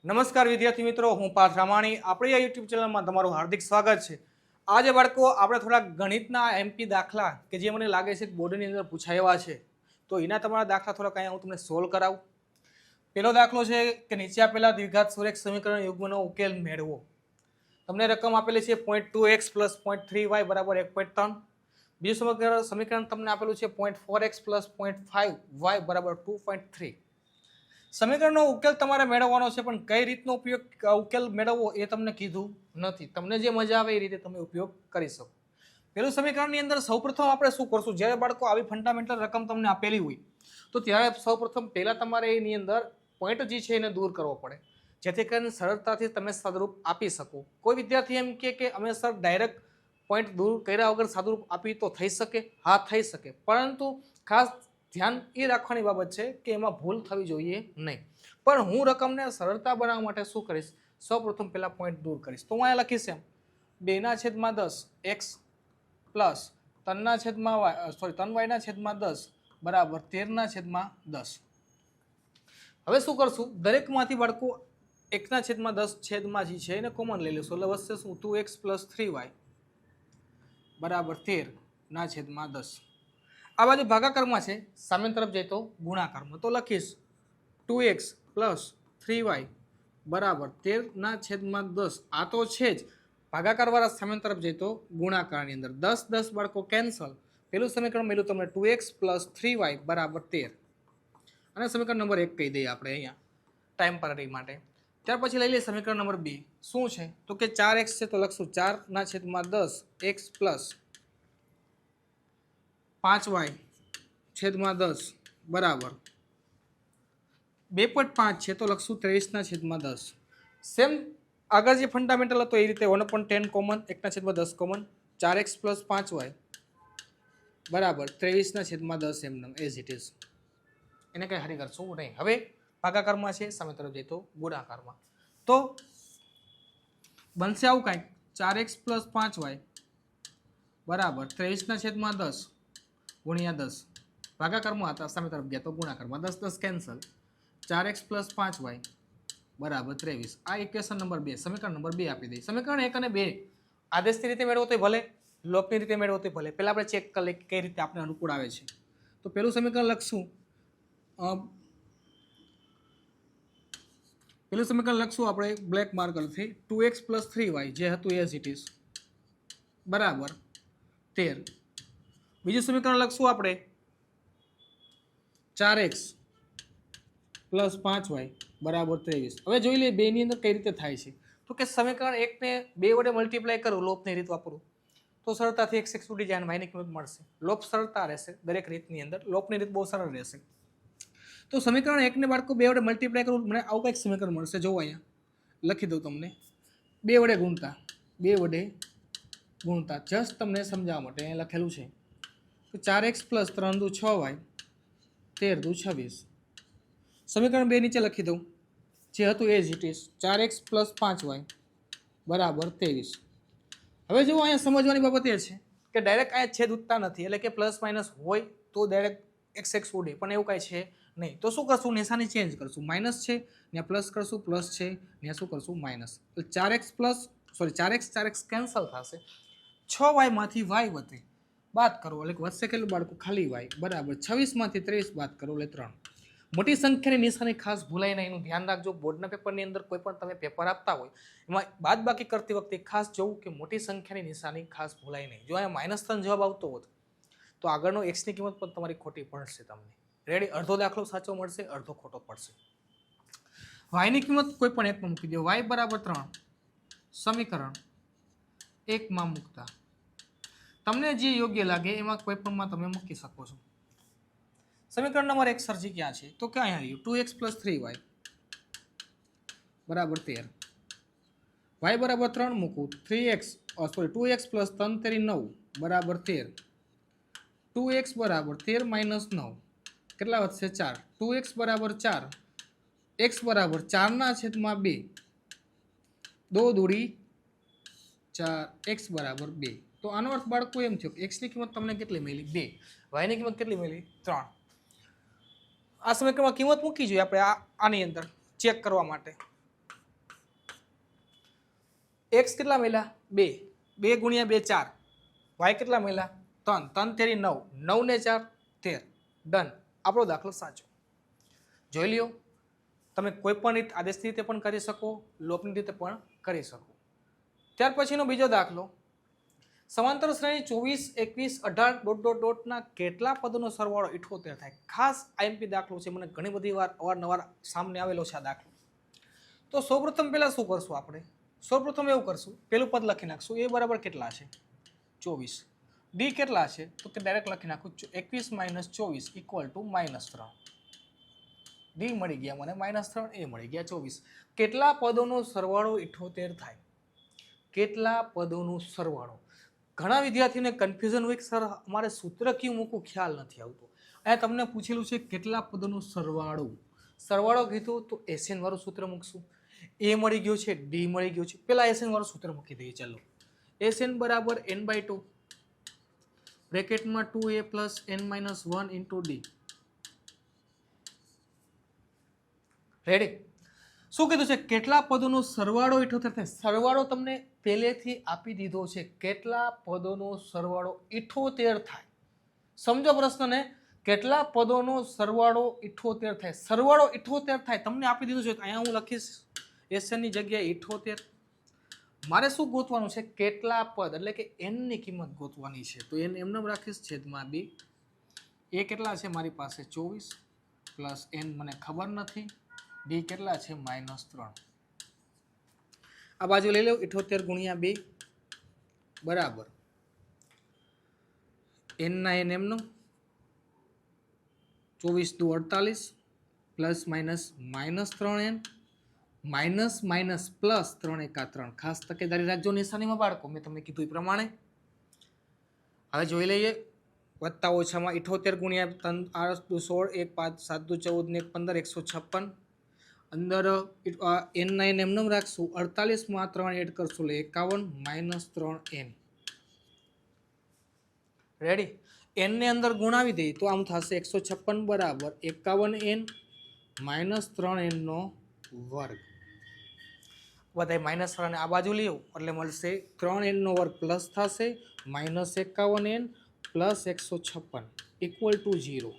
નમસ્કાર વિદ્યાર્થી મિત્રો, હું પાર્થ રામાણી. આપણી આ યુટ્યુબ ચેનલમાં તમારું હાર્દિક સ્વાગત છે. આજે બાળકો આપણે થોડા ગણિતના એમપી દાખલા કે જે મને લાગે છે કે બોર્ડની અંદર પૂછાયા છે, તો એના તમારા દાખલા થોડાક અહીંયા હું તમને સોલ્વ કરાવું. પહેલો દાખલો છે કે નીચે આપેલા દ્વિઘાત સુરેખ સમીકરણ યુગ્મનો ઉકેલ મેળવો. તમને રકમ આપેલી છે 0.2x + 0.3y = 1.3. બીજું સમીકરણ તમને આપેલું છે 0.4x + 0.5y = 2.3. સમીકરણનો ઉકેલ તમારે મેળવવાનો છે, પણ કઈ રીતનો ઉકેલ મેળવવો એ તમને કીધું નથી. તમને જે મજા આવે એ રીતે તમે ઉપયોગ કરી શકો. પેલું સમીકરણની અંદર સૌપ્રથમ આપણે શું કરશું, જ્યારે બાળકો આવી ફંડામેન્ટલ રકમ તમને આપેલી હોય તો ત્યારે સૌપ્રથમ પહેલા તમારે એની અંદર પોઈન્ટ જે છે એને દૂર કરવો પડે, જેથી કરીને સરળતાથી તમે સાદુરૂપ આપી શકો. કોઈ વિદ્યાર્થી એમ કે અમે સર ડાયરેક્ટ પોઈન્ટ દૂર કર્યા વગર સાદુરૂપ આપી તો થઈ શકે? હા, થઈ શકે, પરંતુ ખાસ ધ્યાન એ રાખવાની બાબત છે કે એમાં ભૂલ થવી જોઈએ નહીં. પણ હું રકમને સરળતા બનાવવા માટે શું કરીશ, સૌપ્રથમ પહેલા પોઈન્ટ દૂર કરીશ. તો હું અહીંયા લખીશ એમ 2/10 x પ્લસ 3y/10 બરાબર 13/10. હવે શું કરશું, દરેકમાંથી બાળકો 1/10 છેદમાં જે છે એને કોમન લઈ લેશું, એટલે વધશે શું 2x + 3y બરાબર 13/10. આ બાજુ ભાગાકારમાં છે, સામે તરફ જાય તો ગુણાકારમાં. તો લખીશ 2x + 3y બરાબર 13/10. આ તો છે જ, ભાગાકાર વાળા સામે તરફ જાય તો ગુણાકારની અંદર 10 બાળકો કેન્સલ. પેલું સમીકરણ મળ્યું તમને 2x + 3y બરાબર 13, અને સમીકરણ નંબર 1 કહી દઈએ આપણે અહીંયા ટાઈમ્પરરી માટે. ત્યાર પછી લઈ લઈએ સમીકરણ નંબર 2. શું છે તો કે 4x છે, તો લખશું 4/10 x + 5y/10 બરાબર 2.5 છે, તો લખશું 23/10. સેમ આગળ જે ફંડામેન્ટલ હતો એ રીતે 1/10 કોમન, 1/10 કોમન, 4x + 5y બરાબર 23/10 એમ એઝ ઇટ ઇઝ. એને કંઈ હરી કરશું નહીં. હવે ભાગાકારમાં છે, સામે તરફ જઈએ તો ગુણાકારમાં. તો બનશે આવું કાંઈક 4x + 5y બરાબર 23/10 ગુણ્યા 10. ભાગાકારમાં હતા, સામે તરફ ગયા તો ગુણાકારમાં. 10 કેન્સલ. 4x + 5y બરાબર 23. આ ઇક્વેશન નંબર 2, સમીકરણ નંબર 2 આપી દઈએ. સમીકરણ 1 અને 2 આદેશની રીતે મેળવો તો ભલે, લોપની રીતે મેળવો તો ભલે. પહેલાં આપણે ચેક કરી લઈએ કઈ રીતે આપણે અનુકૂળ આવે છે. તો પહેલું સમીકરણ લખશું, આપણે બ્લેક માર્કરથી 2x + 3y જે હતું એઝ ઇટ ઇઝ બરાબર 13. બીજું સમીકરણ લખશું આપણે 4x + 5y બરાબર 23. હવે જોઈ લઈએ બેની અંદર કઈ રીતે થાય છે. તો કે સમીકરણ 1 ને 2 વડે મલ્ટીપ્લાય કરું, લોપની રીત વાપરું તો સરળતાથી x ઉડી જાય અને y ની કિંમત મળશે. લોપ સરળતા રહેશે દરેક રીતની અંદર, લોપની રીત બહુ સરળ રહેશે. તો સમીકરણ 1 ને બાળકો 2 વડે મલ્ટીપ્લાય કરું, મને આવું કંઈક સમીકરણ મળશે. જોવો અહીંયા લખી દઉં તમને, 2 વડે ગુણતા જસ્ટ તમને સમજાવવા માટે અહીંયા લખેલું છે. તો 4x + 3 × 6y 13 × 26. સમીકરણ 2 નીચે લખી દઉં, જે હતું as it is 4x + 5y બરાબર 23. હવે જો અહીંયા સમજવાની બાબત એ છે કે ડાયરેક્ટ અહીંયા છેદ ઉઠતા નથી, એટલે કે પ્લસ માઇનસ હોય તો ડાયરેક્ટ x ઉડે, પણ એવું કાંઈ છે નહીં. તો શું કરશું, નિશાની ચેન્જ કરશું. માઇનસ છે ત્યાં પ્લસ કરશું, પ્લસ છે ત્યાં શું કરશું, માઇનસ. તો 4x કેન્સલ થશે. 6y માંથી y વધે, બાદ કરો એટલે વધશે કેટલું બાળકો, ખાલી y બરાબર 26 માંથી 23 બાદ કરો એટલે 3. મોટી સંખ્યાની નિશાની ખાસ ભૂલાય નહીં, એનું ધ્યાન રાખજો. બોર્ડના પેપરની અંદર કોઈ પણ તમે પેપર આપતા હોય એમાં બાદબાકી કરતી વખતે ખાસ જોવું કે મોટી સંખ્યાની નિશાની ખાસ ભૂલાય નહીં. જો અહીંયા -3 જવાબ આવતો હોત તો આગળનો x ની કિંમત પણ તમારી ખોટી પડશે તમને. રેડી? અડધો દાખલો સાચો મળશે, અડધો ખોટો પડશે. y ની કિંમત કોઈ પણ એકમાં મૂકી દો, y બરાબર 3 સમીકરણ 1 માં મૂકતા તમને જે યોગ્ય લાગે એમાં કોઈ પણમાં તમે મૂકી શકો છો. સમીકરણ નંબર 1 સરજી ક્યાં છે, તો ક્યાં આવ્યું, 2x + 3y બરાબર 13. y બરાબર 3 મૂકું, 2x + 3 × 9 બરાબર 13. 2x બરાબર 13 - 9 કેટલા વધશે, 4. 2x બરાબર 4, x બરાબર 4/2, 2 દૂડી 4, x બરાબર 2. તો આનો અર્થ બાળકો એમ થયો કે x ની કિંમત તમને કેટલી મળી, 2. y ની કિંમત કેટલી મળી, 3. આ સમીકરણમાં કિંમત મૂકી જોઈએ આપણે આની અંદર ચેક કરવા માટે. एक्स કેટલા મળ્યા 2 2 ગુણ્યા 2 4 y કેટલા મળ્યા 3 3 તેરી 9 9 ને 4 13 ડન આપણો દાખલો સાચો જોઈ લ્યો તમે કોઈ પણ રીત આદેશની રીતે પણ કરી શકો લોપની રીતે પણ કરી શકો ત્યાર પછીનો બીજો દાખલો સમાંતર શ્રેણી 24 21 18 ડોટ ડોટ ડોટના કેટલા પદોનો સરવાળો 78 થાય ખાસ આઈએમપી દાખલો છે મને ઘણી બધી વાર અવારનવાર સામે આવેલો છે આ દાખલો તો સૌપ્રથમ પહેલા શું કરશું આપણે સૌપ્રથમ એવું કરશું પહેલું પદ લખી નાખશું એ બરાબર કેટલા છે 24 ડી કેટલા છે તો કે ડાયરેક્ટ લખી નાખું 21 - 24 ઇક્વલ ટુ -3 ડી મળી ગયા મને -3 એ મળી ગયા 24 કેટલા પદોનો સરવાળો 78 થાય કેટલા પદોનો સરવાળો ઘણા વિદ્યાર્થીઓને કન્ફ્યુઝન હોય કે સર અમારે સૂત્ર કયું મૂકવું ખ્યાલ નથી આવતો અહીંયા તમને પૂછેલું છે કેટલા પદોનો સરવાળો કીધું તો એસએન વાળું સૂત્ર મૂકશું એ મળી ગયું છે ડી મળી ગયું છે પહેલા એસએન વાળું સૂત્ર મૂકી દઈએ ચાલો એસએન બરાબર n/2 બ્રેકેટમાં 2a + n - 1 into D ready શું કીધું છે કેટલા પદોનો સરવાળો 78 થાય સરવાળો તમને પહેલેથી આપી દીધો છે કેટલા પદોનો સરવાળો 78 થાય સમજો પ્રશ્નને કેટલા પદોનો સરવાળો 78 થાય સરવાળો 78 થાય તમને આપી દીધું છે અહીંયા હું લખીશ એસએન ની જગ્યાએ 78 મારે શું ગોતવાનું છે કેટલા પદ એટલે કે n ની કિંમત ગોતવાની છે તો n એમને રાખીશ છેદમાં 2 એ કેટલા છે મારી પાસે 24 + n મને ખબર નથી ડી કેટલા છે -3 આ બાજુ લઈ લો 78 ગુણ્યા 2 બરાબર n ના n એમનો 24 દુ 48 plus minus -3n minus minus plus 3 એકા 3 ખાસ તકેદારી રાખજો નિશાનીમાં બાળકો મેં તમને કીધું એ પ્રમાણે હવે જોઈ લઈએ વત્તા ઓછામાં 78 ગુણ્યા 3 8 દુ 16 1 5 7 દુ 14 ને 15 156 અંદર n ના n એમને રાખશું 48 માં 3 એડ કરશું એટલે 51 - 3n રેડી n ને અંદર ગુણાવી દઈએ તો આમ થશે 156 બરાબર 51n - 3n નો વર્ગ બધાય -3 આ બાજુ લેવું એટલે મળશે 3n નો વર્ગ પ્લસ થશે -51n + 156 ઇક્વલ ટુ 0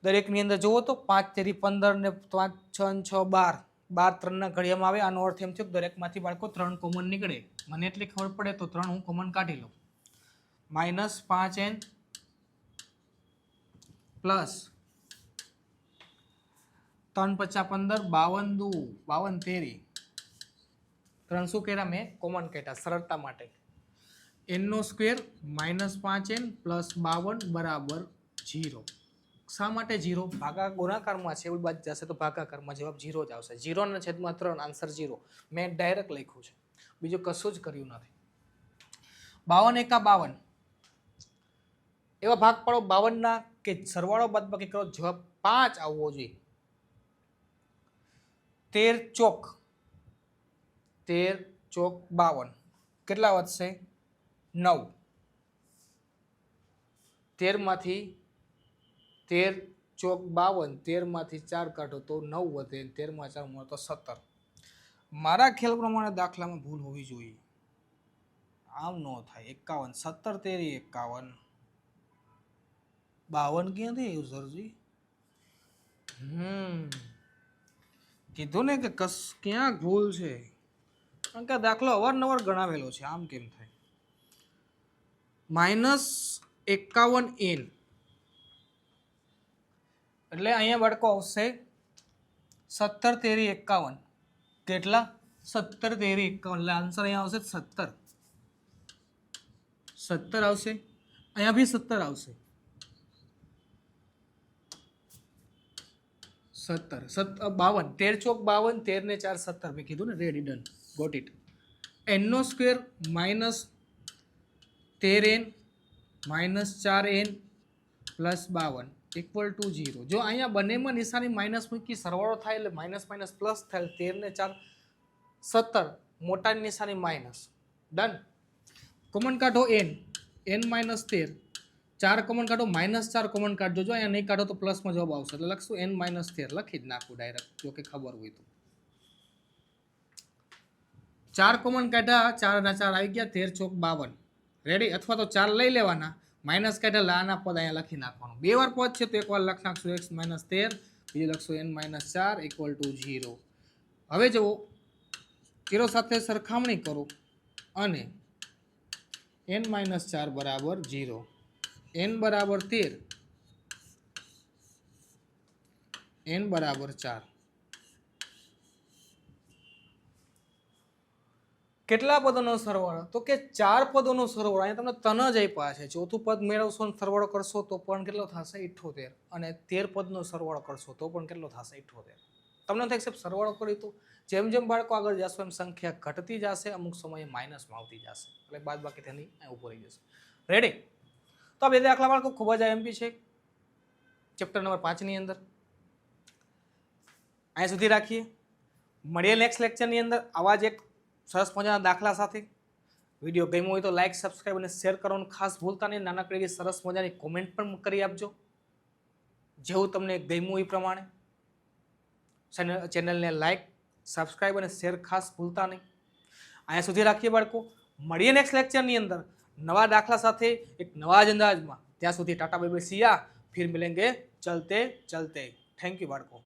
દરેકની અંદર જુઓ તો 5 તેરી 15 ને 5 6 6 12 12 3 ના ઘડિયામાં આવે આનો અર્થ એમ થયો કે દરેકમાંથી બાળકો 3 કોમન નીકળે મને એટલી ખબર પડે તો 3 હું કોમન કાઢી લઉં -5n પ્લસ 3 × 5 = 15 52 દુ 52 તેરી 3 શું કર્યા મેં કોમન કાઢ્યા સરળતા માટે n નો સ્ક્વેર -5n + 52 બરાબર 0 શા માટે 0 ભાગા ગુણાકારમાં છે એવું બાદ જશે તો ભાગાકારમાં જવાબ 0 જ આવશે 0 ના છેદમાં 3 આન્સર 0 મેં ડાયરેક્ટ લખ્યું છે બીજું કશું જ કર્યું નથી 52 એકા 52 એવા ભાગ પાડો 52 ના કે સરવાળો બાદબાકી કરો જવાબ 5 આવવો જોઈએ 13 ચોક 52 કેટલા વધશે 9 13 માંથી 13 ચોક 52 13 માંથી 4 કાઢો તો 9 વધે 13 માં 4 મળે તો 17 મારા ખ્યાલ પ્રમાણે દાખલામાં ભૂલ હોવી જોઈએ આમ ન થાય 51 17 તેરી 51 52 ક્યાંથી આવ્યું સરજી કીધું ને કે ક્યાં ભૂલ છે કારણ કે દાખલો અવારનવાર ગણાવેલો છે આમ કેમ થાય -51n એટલે અહીંયા બાળકો આવશે 17 તેરી 51 કેટલા 17 તેરી 51 એટલે આન્સર અહીંયા આવશે 17 આવશે અહીંયા બી 17 આવશે 17 52 13 ચોક 52 13 ને 4 17 મેં કીધું ને ready done got it n નો square -13n -4n + 52 equal to 0 જો અહીંયા બંનેમાં નિશાની માઇનસ મૂકી સરવાળો થાય એટલે માઇનસ માઇનસ પ્લસ થાય 13 ને 4 17 મોટાની નિશાની માઇનસ ડન કોમન કાઢો n -13 4 કોમન કાઢો -4 કોમન કાઢજો જો અહીંયા નહીં કાઢો તો પ્લસમાં જવાબ આવશે એટલે લખશું n -13 લખી જ નાખું ડાયરેક્ટ જો કે ખબર હોય તો 4 કોમન કાઢ્યા, 4 ના 4 આવી ગયા, 13 ચોક 52 રેડી. અથવા તો 4 લઈ લેવાના, માઇનસ કાઢ્યા, આના પદ અહીંયા લખી નાખવાનું. બે વાર પદ છે તો એક વાર લખી નાખશું x - 13, બીજું લખશું n - 4 = 0. હવે જુઓ કેરો સાથે સરખામણી કરો અને n - 4 બરાબર 0, n બરાબર 13, n બરાબર 4. કેટલા પદોનો સરવાળો? તો કે 4 પદોનો સરવાળો. અહીંયા તમને તન જ આપ્યા છે. ચોથું પદ મેળવશો અને સરવાળો કરશો તો પણ કેટલો થશે? 78. અને 13 પદનો સરવાળો કરશો તો પણ કેટલો થશે? 78. તમને થાય સાહેબ સરવાળો કરી તો જેમ જેમ બાળકો આગળ જશો એમ સંખ્યા ઘટતી જશે, અમુક સમયે માઇનસમાં આવતી જશે, એટલે બાદ બાકી તેની ઉભો રહી જશે. રેડી? તો આ બે દાખલા બાળકો ખૂબ જ એમપી છે ચેપ્ટર નંબર 5 ની અંદર. અહીંયા સુધી રાખીએ. મળીએ નેક્સ્ટ લેક્ચરની અંદર આવા જ એક સરસ મજાના દાખલા સાથે. વિડીયો ગમ્યો હોય તો લાઈક, સબસ્ક્રાઈબ અને શેર કરવાનું ખાસ ભૂલતા નહીં. નાનકડી એવી સરસ મજાની કોમેન્ટ પણ કરી આપજો જેવું તમને ગમ્યું એ પ્રમાણે. ચેનલને લાઈક, સબસ્ક્રાઈબ અને શેર ખાસ ભૂલતા નહીં. અહીંયા સુધી રાખીએ બાળકો. મળીએ નેક્સ્ટ લેક્ચરની અંદર નવા દાખલા સાથે એક નવા જ અંદાજમાં. ત્યાં સુધી ટાટા બાય બાય, સિયા, ફિર મિલેંગે ચલતે ચલતે. થેન્ક યુ બાળકો.